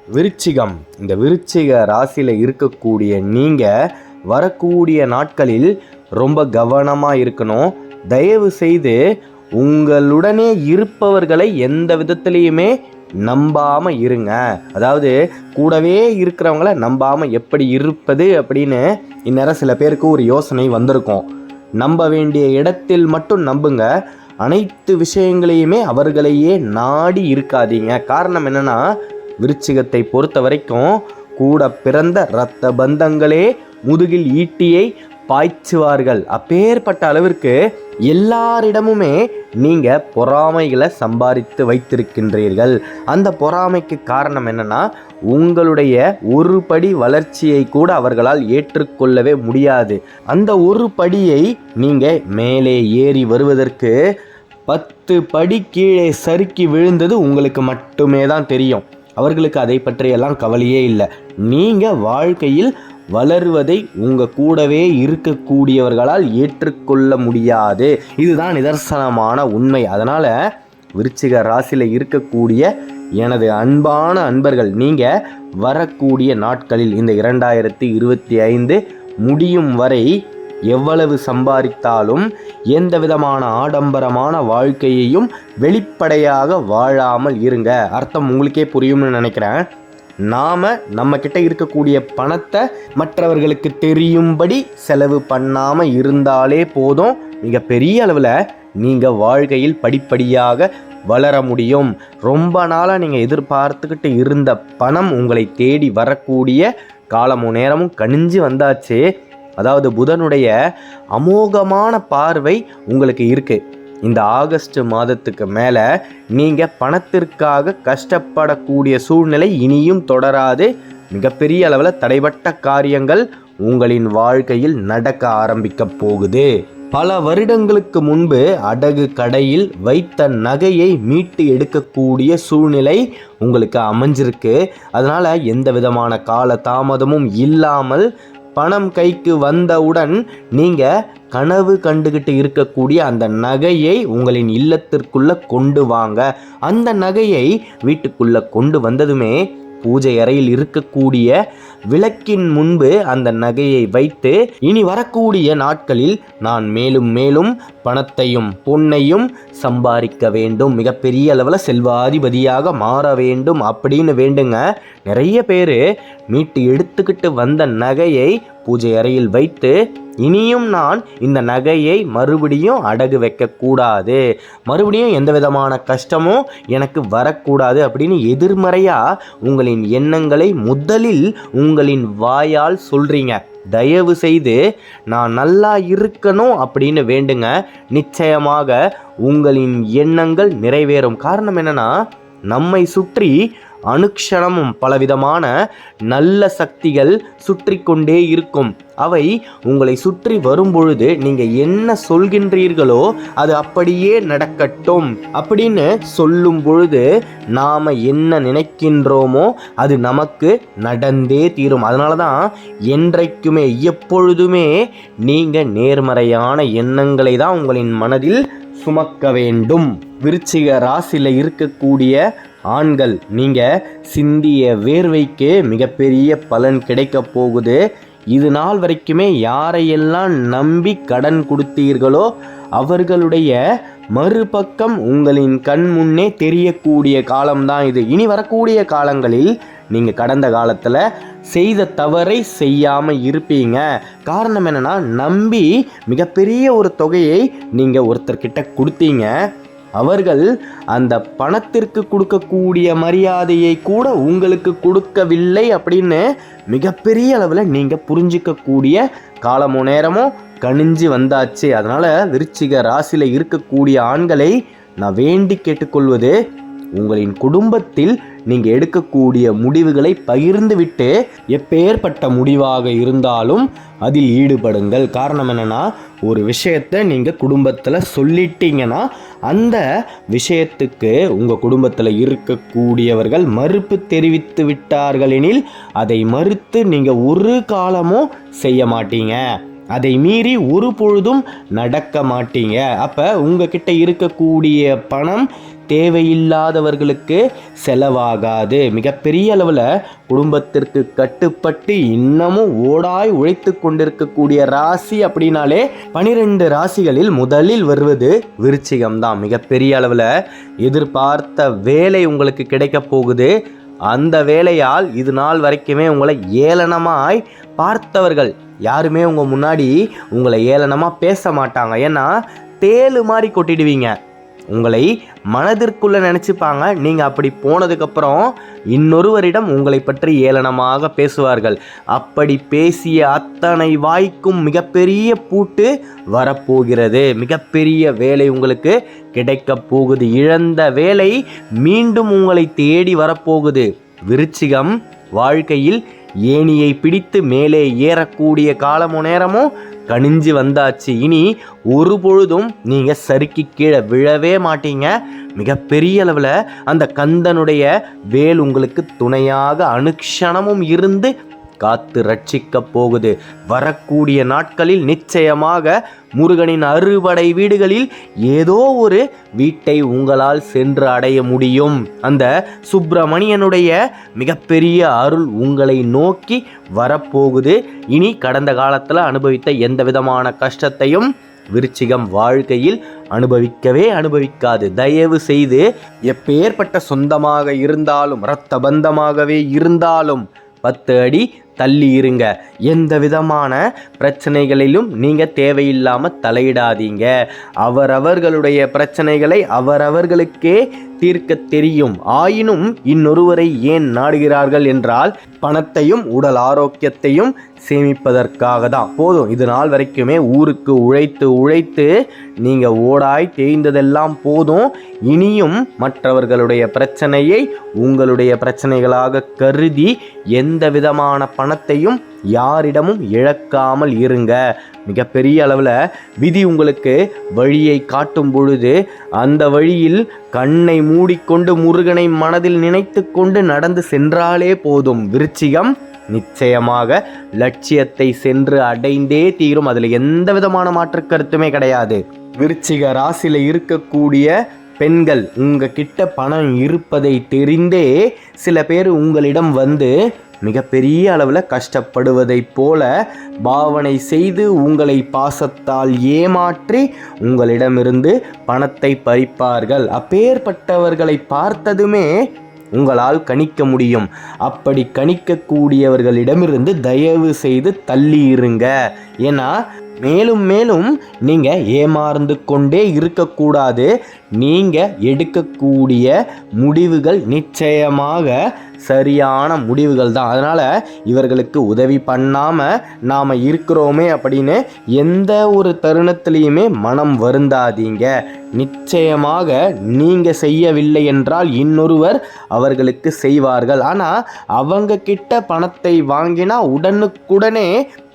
விருச்சிகம். இந்த விருச்சிக ராசியில் இருக்கக்கூடிய நீங்கள் வரக்கூடிய நாட்களில் ரொம்ப கவனமாக இருக்கணும். தயவு செய்து உங்களுடனே இருப்பவர்களை எந்த விதத்துலேயுமே நம்பாமல் இருங்க. அதாவது கூடவே இருக்கிறவங்கள நம்பாமல் எப்படி இருப்பது அப்படின்னு இந்நேரம் சில பேருக்கு ஒரு யோசனை வந்திருக்கும். நம்ப வேண்டிய இடத்தில் மட்டும் நம்புங்க. அனைத்து விஷயங்களையுமே அவர்களையே நாடி இருக்காதீங்க. காரணம் என்னென்னா, விருச்சிகத்தை பொறுத்த வரைக்கும் கூட பிறந்த இரத்த பந்தங்களே முதுகில் ஈட்டியை பாய்ச்சுவார்கள். அப்பேற்பட்ட அளவிற்கு எல்லாரிடமுமே நீங்கள் பொறாமைகளை சம்பாதித்து வைத்திருக்கின்றீர்கள். அந்த பொறாமைக்கு காரணம் என்னன்னா, உங்களுடைய ஒரு படி வளர்ச்சியை கூட அவர்களால் ஏற்றுக்கொள்ளவே முடியாது. அந்த ஒரு படியை நீங்கள் மேலே ஏறி வருவதற்கு 10 படி கீழே சறுக்கி விழுந்தது உங்களுக்கு மட்டுமே தான் தெரியும். அவர்களுக்கு அதை பற்றியெல்லாம் கவலையே இல்லை. நீங்கள் வாழ்க்கையில் வளருவதை உங்கள் கூடவே இருக்கக்கூடியவர்களால் ஏற்றுக்கொள்ள முடியாது. இதுதான் நிதர்சனமான உண்மை. அதனால் விருச்சிக ராசியில் இருக்கக்கூடிய எனது அன்பான அன்பர்கள், நீங்கள் வரக்கூடிய நாட்களில் இந்த 2025 முடியும் வரை எவ்வளவு சம்பாதித்தாலும் எந்த விதமான ஆடம்பரமான வாழ்க்கையையும் வெளிப்படையாக வாழாமல் இருங்க. அர்த்தம் உங்களுக்கே புரியும்னு நினைக்கிறேன். நாம் நம்மக்கிட்ட இருக்கக்கூடிய பணத்தை மற்றவர்களுக்கு தெரியும்படி செலவு பண்ணாமல் இருந்தாலே போதும். மிகப்பெரிய அளவில் நீங்கள் வாழ்க்கையில் படிப்படியாக வளர முடியும். ரொம்ப நாளாக நீங்கள் எதிர்பார்த்துக்கிட்டு இருந்த பணம் உங்களை தேடி வரக்கூடிய காலமும் நேரமும் கணிஞ்சு வந்தாச்சு. அதாவது புதனுடைய அமோகமான பார்வை உங்களுக்கு இருக்குது. இந்த ஆகஸ்ட் மாதத்துக்கு மேலே நீங்கள் பணத்திற்காக கஷ்டப்படக்கூடிய சூழ்நிலை இனியும் தொடராது. மிகப்பெரிய அளவில் தடைபட்ட காரியங்கள் உங்களின் வாழ்க்கையில் நடக்க ஆரம்பிக்க போகுது. பல வருடங்களுக்கு முன்பு அடகு கடையில் வைத்த நகையை மீட்டு எடுக்கக்கூடிய சூழ்நிலை உங்களுக்கு அமைஞ்சிருக்கு. அதனால் எந்த விதமான கால தாமதமும் இல்லாமல் பணம் கைக்கு வந்தவுடன் நீங்கள் கனவு கண்டுகிட்டு இருக்கக்கூடிய அந்த நகையை உங்களின் இல்லத்திற்குள்ளே கொண்டு வாங்க. அந்த நகையை வீட்டுக்குள்ளே கொண்டு வந்ததுமே பூஜை அறையில் இருக்கக்கூடிய விளக்கின் முன்பு அந்த நகையை வைத்து, இனி வரக்கூடிய நாட்களில் நான் மேலும் மேலும் பணத்தையும் பொன்னையும் சம்பாதிக்க வேண்டும், மிகப்பெரிய அளவில் செல்வாதிபதியாக மாற வேண்டும் அப்படின்னு வேண்டுங்க. நிறைய பேர் மீட்டு எடுத்துக்கிட்டு வந்த நகையை பூஜை அறையில் வைத்து, இனியும் நான் இந்த நகையை மறுபடியும் அடகு வைக்கக்கூடாது, மறுபடியும் எந்த விதமான கஷ்டமும் எனக்கு வரக்கூடாது அப்படின்னு எதிர்மறையாக உங்களின் எண்ணங்களை முதலில் உங்களின் வாயால் சொல்கிறீங்க. தயவு செய்து நான் நல்லா இருக்கணும் அப்படின்னு வேண்டுங்க. நிச்சயமாக உங்களின் எண்ணங்கள் நிறைவேறும். காரணம் என்னன்னா, நம்மை சுற்றி அனுக்ஷணமும் பலவிதமான நல்ல சக்திகள் சுற்றி கொண்டே இருக்கும். அவை உங்களை சுற்றி வரும்பொழுது நீங்கள் என்ன சொல்கின்றீர்களோ அது அப்படியே நடக்கட்டும் அப்படின்னு சொல்லும் பொழுது நாம் என்ன நினைக்கின்றோமோ அது நமக்கு நடந்தே தீரும். அதனால தான் என்றைக்குமே எப்பொழுதுமே நீங்கள் நேர்மறையான எண்ணங்களை தான் உங்களின் மனதில் சுமக்க வேண்டும். விருச்சிக ராசியில் இருக்கக்கூடிய ஆண்கள், நீங்கள் சிந்திய வேர்வைக்கு மிகப்பெரிய பலன் கிடைக்க போகுது. இது நாள் வரைக்குமே யாரையெல்லாம் நம்பி கடன் கொடுத்தீர்களோ அவர்களுடைய மறுபக்கம் உங்களின் கண் முன்னே தெரியக்கூடிய காலம்தான் இது. இனி வரக்கூடிய காலங்களில் நீங்கள் கடந்த காலத்தில் செய்த தவறை செய்யாமல் இருப்பீங்க. காரணம் என்னென்னா, நம்பி மிகப்பெரிய ஒரு தொகையை நீங்கள் ஒருத்தர்கிட்ட கொடுத்தீங்க. அவர்கள் அந்த பணத்திற்கு கொடுக்கக்கூடிய மரியாதையை கூட உங்களுக்கு கொடுக்கவில்லை அப்படின்னு மிகப்பெரிய அளவில் நீங்கள் புரிஞ்சிக்கக்கூடிய காலமோ நேரமோ கணிஞ்சு வந்தாச்சு. அதனால் விருச்சிக ராசியில் இருக்கக்கூடிய ஆண்களை நான் வேண்டி கேட்டுக்கொள்வது, உங்களின் குடும்பத்தில் நீங்கள் எடுக்கக்கூடிய முடிவுகளை பகிர்ந்து விட்டு எப்பேற்பட்ட முடிவாக இருந்தாலும் அதில் ஈடுபடுங்கள். காரணம் என்னென்னா, ஒரு விஷயத்தை நீங்கள் குடும்பத்தில் சொல்லிட்டீங்கன்னா அந்த விஷயத்துக்கு உங்கள் குடும்பத்தில் இருக்கக்கூடியவர்கள் மறுப்பு தெரிவித்து விட்டார்கள் எனில் அதை மறுத்து நீங்கள் ஒரு காலமும் செய்ய மாட்டீங்க. அதை மீறி ஒரு பொழுதும் நடக்க மாட்டீங்க. அப்போ உங்ககிட்ட இருக்கக்கூடிய பணம் தேவையில்லாதவர்களுக்கு செலவாகாது. மிகப்பெரிய அளவில் குடும்பத்திற்கு கட்டுப்பட்டு இன்னமும் ஓடாய் உழைத்து கொண்டிருக்கக்கூடிய ராசி அப்படின்னாலே 12 ராசிகளில் முதலில் வருவது விருச்சிகம் தான். மிகப்பெரிய அளவில் எதிர்பார்த்த வேலை உங்களுக்கு கிடைக்க போகுது. அந்த வேலையால் இது நாள் வரைக்குமே உங்களை ஏளனமாய் பார்த்தவர்கள் யாருமே உங்கள் முன்னாடி உங்களை ஏளனமாக பேச மாட்டாங்க. ஏன்னா தேளு மாதிரி கொட்டிடுவீங்க. உங்களை மனதிற்குள்ளே நினச்சிப்பாங்க. நீங்கள் அப்படி போனதுக்கப்புறம் இன்னொருவரிடம் உங்களை பற்றி ஏளனமாக பேசுவார்கள். அப்படி பேசிய அத்தனை வாய்க்கும் மிகப்பெரிய பூட்டு வரப்போகிறது. மிகப்பெரிய வேலை உங்களுக்கு கிடைக்க போகுது. இழந்த வேலை மீண்டும் உங்களை தேடி வரப்போகுது. விருச்சிகம் வாழ்க்கையில் ஏணியை பிடித்து மேலே ஏறக்கூடிய காலமோ நேரமோ கணிஞ்சு வந்தாச்சு. இனி ஒரு பொழுதும் நீங்கள் சறுக்கி கீழே விழவே மாட்டீங்க. மிகப்பெரிய அளவில் அந்த கந்தனுடைய வேல் உங்களுக்கு துணையாக அனுக்ஷணமும் இருந்து காத்து ரட்சிக்க போகுது. வரக்கூடிய நாட்களில் நிச்சயமாக முருகனின் அறுபடை வீடுகளில் ஏதோ ஒரு வீட்டை உங்களால் சென்று அடைய முடியும். அந்த சுப்பிரமணியனுடைய மிகப்பெரிய அருள் உங்களை நோக்கி வரப்போகுது. இனி கடந்த காலத்தில் அனுபவித்த எந்த விதமான கஷ்டத்தையும் விருச்சிகம் வாழ்க்கையில் அனுபவிக்காது. தயவு செய்து எப்பேற்பட்ட சொந்தமாக இருந்தாலும் இரத்த பந்தமாகவே இருந்தாலும் 10 அடி தள்ளி இருங்க. எந்த விதமான பிரச்சனைகளிலும் நீங்கள் தேவையில்லாமல் தலையிடாதீங்க. அவரவர்களுடைய பிரச்சனைகளை அவரவர்களுக்கே தீர்க்க தெரியும். ஆயினும் இன்னொருவரை ஏன் நாடுகிறார்கள் என்றால் பணத்தையும் உடல் ஆரோக்கியத்தையும் சேமிப்பதற்காக தான். போதும், இது நாள் வரைக்குமே ஊருக்கு உழைத்து நீங்கள் ஓடாய் தேய்ந்ததெல்லாம் போதும். இனியும் மற்றவர்களுடைய பிரச்சனையை உங்களுடைய பிரச்சனைகளாக கருதி எந்த விதமான பணத்தையும் யாரிடமும் இழக்காமல் இருங்க. மிகப்பெரிய அளவில் விதி உங்களுக்கு வழியை காட்டும் பொழுது அந்த வழியில் கண்ணை மூடிக்கொண்டு முருகனை மனதில் நினைத்து கொண்டு நடந்து சென்றாலே போதும். விருச்சிகம் நிச்சயமாக லட்சியத்தை சென்று அடைந்தே தீரும். அதில் எந்த விதமான மாற்று கருத்துமே கிடையாது. விருச்சிக ராசியில் இருக்கக்கூடிய பெண்கள் உங்ககிட்ட பணம் இருப்பதை தெரிந்தே சில பேர் உங்களிடம் வந்து மிகப்பெரிய அளவில் கஷ்டப்படுவதைப் போல பாவனை செய்து உங்களை பாசத்தால் ஏமாற்றி உங்களிடமிருந்து பணத்தை பறிப்பார்கள். அப்பேற்பட்டவர்களை பார்த்ததுமே உங்களால் கணிக்க முடியும். அப்படி கணிக்கக்கூடியவர்களிடமிருந்து தயவு செய்து தள்ளி இருங்க. ஏன்னா மேலும் மேலும் நீங்கள் ஏமாந்து கொண்டே இருக்கக்கூடாது. நீங்கள் எடுக்கக்கூடிய முடிவுகள் நிச்சயமாக சரியான முடிவுகள் தான். அதனால் இவர்களுக்கு உதவி பண்ணாமல் நாம் இருக்கிறோமே அப்படின்னு எந்த ஒரு தருணத்திலையுமே மனம் வருந்தாதீங்க. நிச்சயமாக நீங்கள் செய்யவில்லை என்றால் இன்னொருவர் அவர்களுக்கு செய்வார்கள். ஆனால் அவங்க கிட்ட பணத்தை வாங்கினா உடனுக்குடனே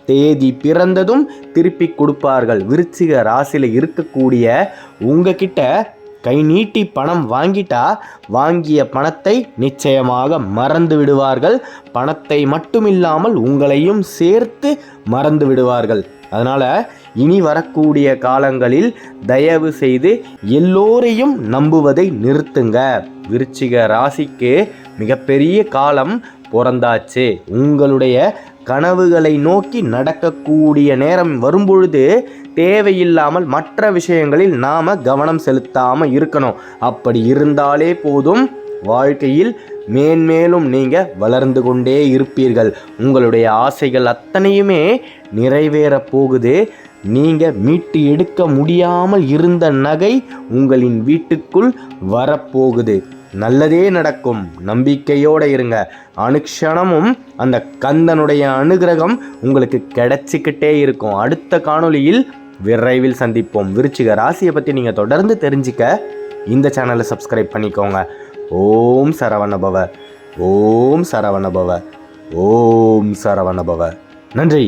தேதி பிறந்ததும் திருப்பி கொடுப்பார்கள். விருச்சிக ராசியில் இருக்கக்கூடிய உங்ககிட்ட கை நீட்டி பணம் வாங்கிட்டா வாங்கிய பணத்தை நிச்சயமாக மறந்து விடுவார்கள். பணத்தை மட்டுமில்லாமல் உங்களையும் சேர்த்து மறந்து விடுவார்கள். அதனால் இனி வரக்கூடிய காலங்களில் தயவு செய்து எல்லோரையும் நம்புவதை நிறுத்துங்க. விருச்சிக ராசிக்கு மிகப்பெரிய காலம் பிறந்தாச்சு. உங்களுடைய கனவுகளை நோக்கி நடக்கக்கூடிய நேரம் வரும்பொழுது தேவையில்லாமல் மற்ற விஷயங்களில் நாம் கவனம் செலுத்தாமல் இருக்கணும். அப்படி இருந்தாலே போதும், வாழ்க்கையில் மேன்மேலும் நீங்கள் வளர்ந்து கொண்டே இருப்பீர்கள். உங்களுடைய ஆசைகள் அத்தனையுமே நிறைவேறப் போகுது. நீங்கள் மீட்டு எடுக்க முடியாமல் இருந்த நகை உங்களின் வீட்டுக்குள் வரப்போகுது. நல்லதே நடக்கும். நம்பிக்கையோடு இருங்க. அனுக்ஷணமும் அந்த கந்தனுடைய அனுகிரகம் உங்களுக்கு கிடைச்சிக்கிட்டே இருக்கும். அடுத்த காணொளியில் விரைவில் சந்திப்போம். விருச்சிக ராசியை பற்றி நீங்கள் தொடர்ந்து தெரிஞ்சிக்க இந்த சேனலை சப்ஸ்கிரைப் பண்ணிக்கோங்க. ஓம் சரவணபவ, ஓம் சரவணபவ, ஓம் சரவணபவ. நன்றி.